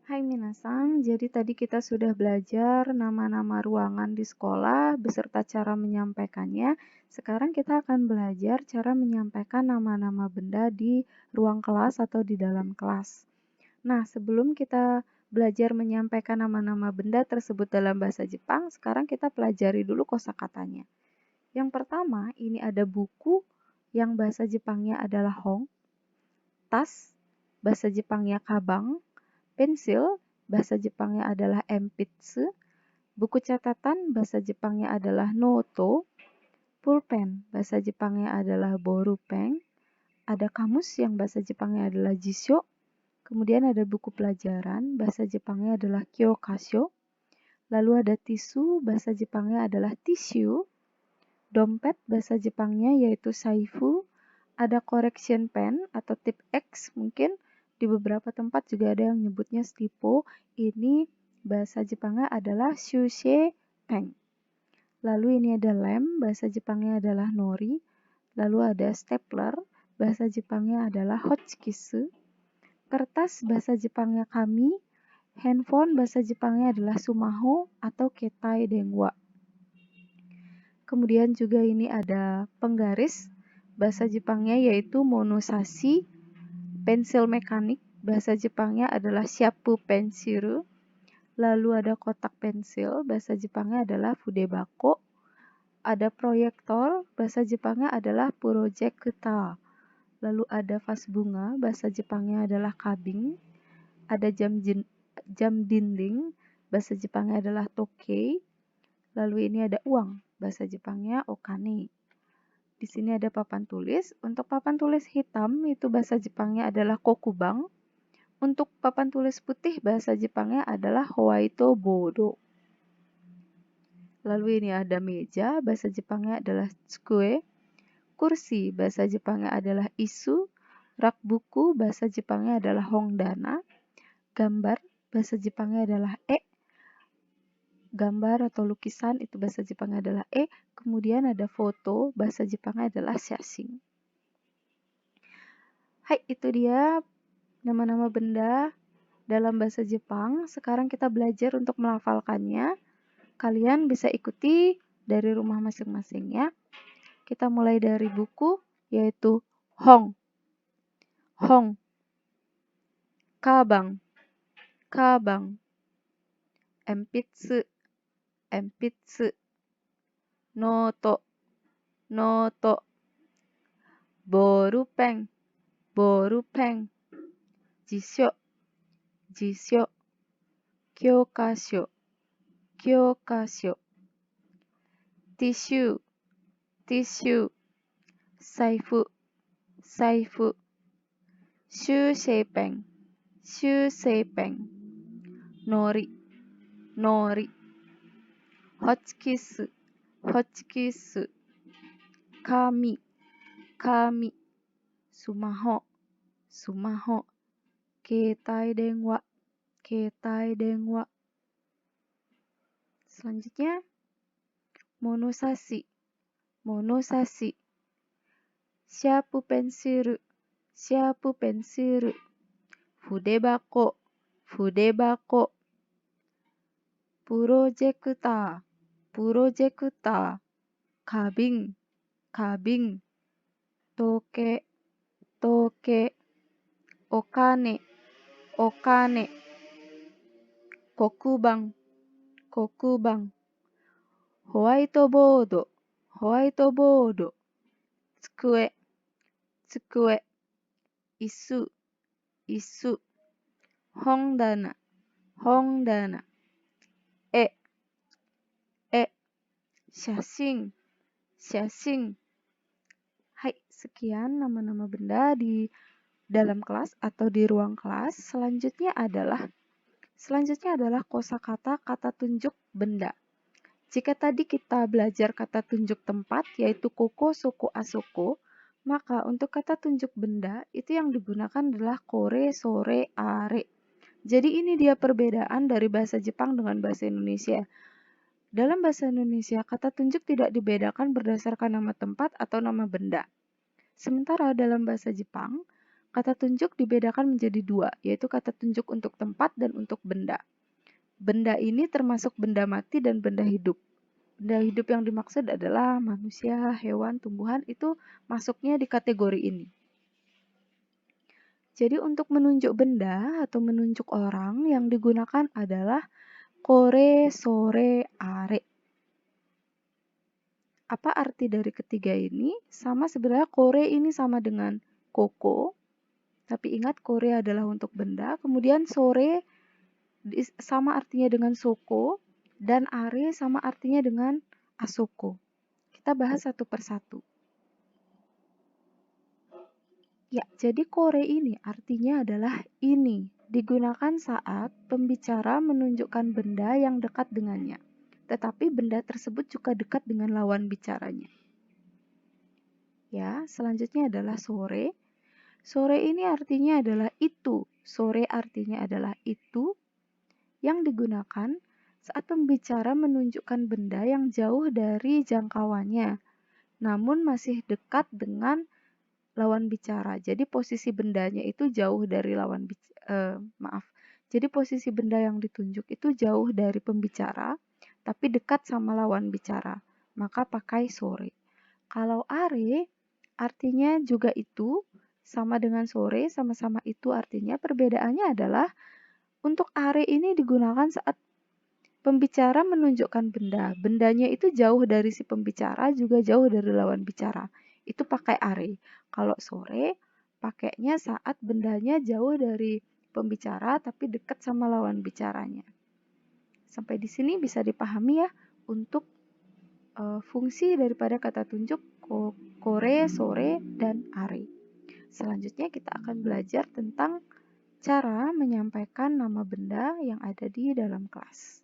Hai minasan, jadi tadi kita sudah belajar nama-nama ruangan di sekolah beserta cara menyampaikannya. Sekarang kita akan belajar cara menyampaikan nama-nama benda di ruang kelas atau di dalam kelas. Nah, sebelum kita belajar menyampaikan nama-nama benda tersebut dalam bahasa Jepang, sekarang kita pelajari dulu kosakatanya. Yang pertama, ini ada buku yang bahasa Jepangnya adalah hong, tas, bahasa Jepangnya kabang, pensil, bahasa Jepangnya adalah enpitsu, buku catatan, bahasa Jepangnya adalah noto, pulpen, bahasa Jepangnya adalah borupen, ada kamus yang bahasa Jepangnya adalah jisho, kemudian ada buku pelajaran, bahasa Jepangnya adalah kyokasho, lalu ada tisu, bahasa Jepangnya adalah tissue, dompet, bahasa Jepangnya yaitu saifu, ada correction pen atau tip X mungkin, di beberapa tempat juga ada yang nyebutnya stipo. Ini bahasa Jepangnya adalah shushe pen. Lalu ini ada lem, bahasa Jepangnya adalah nori. Lalu ada stapler, bahasa Jepangnya adalah hotchkisu. Kertas, bahasa Jepangnya kami. Handphone, bahasa Jepangnya adalah sumaho atau ketai dengwa. Kemudian juga ini ada penggaris, bahasa Jepangnya yaitu monosashi. Pensil mekanik, bahasa Jepangnya adalah shapu pensiru. Lalu ada kotak pensil, bahasa Jepangnya adalah fudebako. Ada proyektor, bahasa Jepangnya adalah projecta. Lalu ada vas bunga, bahasa Jepangnya adalah kabing. Ada jam dinding, bahasa Jepangnya adalah tokei. Lalu ini ada uang, bahasa Jepangnya okane. Di sini ada papan tulis. Untuk papan tulis hitam itu bahasa Jepangnya adalah kokubang. Untuk papan tulis putih bahasa Jepangnya adalah howaito bodo. Lalu ini ada meja, bahasa Jepangnya adalah tsukue. Kursi, bahasa Jepangnya adalah isu. Rak buku, bahasa Jepangnya adalah hongdana. Gambar, bahasa Jepangnya adalah gambar atau lukisan itu bahasa Jepangnya adalah kemudian ada foto, bahasa Jepangnya adalah shashin. Hai, itu dia nama-nama benda dalam bahasa Jepang. Sekarang kita belajar untuk melafalkannya. Kalian bisa ikuti dari rumah masing-masing ya. Kita mulai dari buku yaitu hong, hong, kabang, kabang, enpitsu, enpitsu, noto, noto, borupen, borupen, jisho, jisho, kyokasho, kyokasho, tissue, tissue, saifu, saifu, shuseipen, shuseipen, nori, nori, hotchkisu, hotchkisu, kami, kami, sumaho, sumaho, ketai dengwa, ketai dengwa. Selanjutnya, monosashi, monosashi, shapu pensiru, shapu pensiru, fudebako, fudebako, projector, projector, kabing, kabing, toke, toke, okane, okane, kokubang, kokubang, howaitoboard, howaitoboard, tsukue, tsukue, isu, isu, hongdana, hongdana, shashin, shashin. Hai, sekian nama-nama benda di dalam kelas atau di ruang kelas. Selanjutnya adalah kosakata kata tunjuk benda. Jika tadi kita belajar kata tunjuk tempat yaitu koko, soko, asoko, maka untuk kata tunjuk benda itu yang digunakan adalah kore, sore, are. Jadi ini dia perbedaan dari bahasa Jepang dengan bahasa Indonesia. Dalam bahasa Indonesia, kata tunjuk tidak dibedakan berdasarkan nama tempat atau nama benda. Sementara dalam bahasa Jepang, Kata tunjuk dibedakan menjadi dua, yaitu kata tunjuk untuk tempat dan untuk benda. Benda ini termasuk benda mati dan benda hidup. Benda hidup yang dimaksud adalah manusia, hewan, tumbuhan, itu masuknya di kategori ini. Jadi untuk menunjuk benda atau menunjuk orang yang digunakan adalah kore, sore, are. Apa arti dari ketiga ini? Sama sebenarnya kore ini sama dengan koko, tapi ingat kore adalah untuk benda, kemudian sore sama artinya dengan soko, dan are sama artinya dengan asoko. Kita bahas satu persatu. Ya, jadi kore ini artinya adalah ini, digunakan saat pembicara menunjukkan benda yang dekat dengannya, tetapi benda tersebut juga dekat dengan lawan bicaranya. Ya, selanjutnya adalah sore. Sore ini artinya adalah itu. Sore artinya adalah itu yang digunakan saat pembicara menunjukkan benda yang jauh dari jangkauannya, namun masih dekat dengan lawan bicara. Jadi posisi bendanya itu jauh dari Jadi posisi benda yang ditunjuk itu jauh dari pembicara, tapi dekat sama lawan bicara. Maka pakai sore. Kalau are artinya juga itu, sama dengan sore, sama-sama itu artinya. Perbedaannya adalah untuk are ini digunakan saat pembicara menunjukkan benda. Bendanya itu jauh dari si pembicara, juga jauh dari lawan bicara. Itu pakai are. Kalau sore, pakainya saat bendanya jauh dari pembicara, tapi dekat sama lawan bicaranya. Sampai di sini bisa dipahami ya untuk fungsi daripada kata tunjuk kore, sore, dan are. Selanjutnya kita akan belajar tentang cara menyampaikan nama benda yang ada di dalam kelas.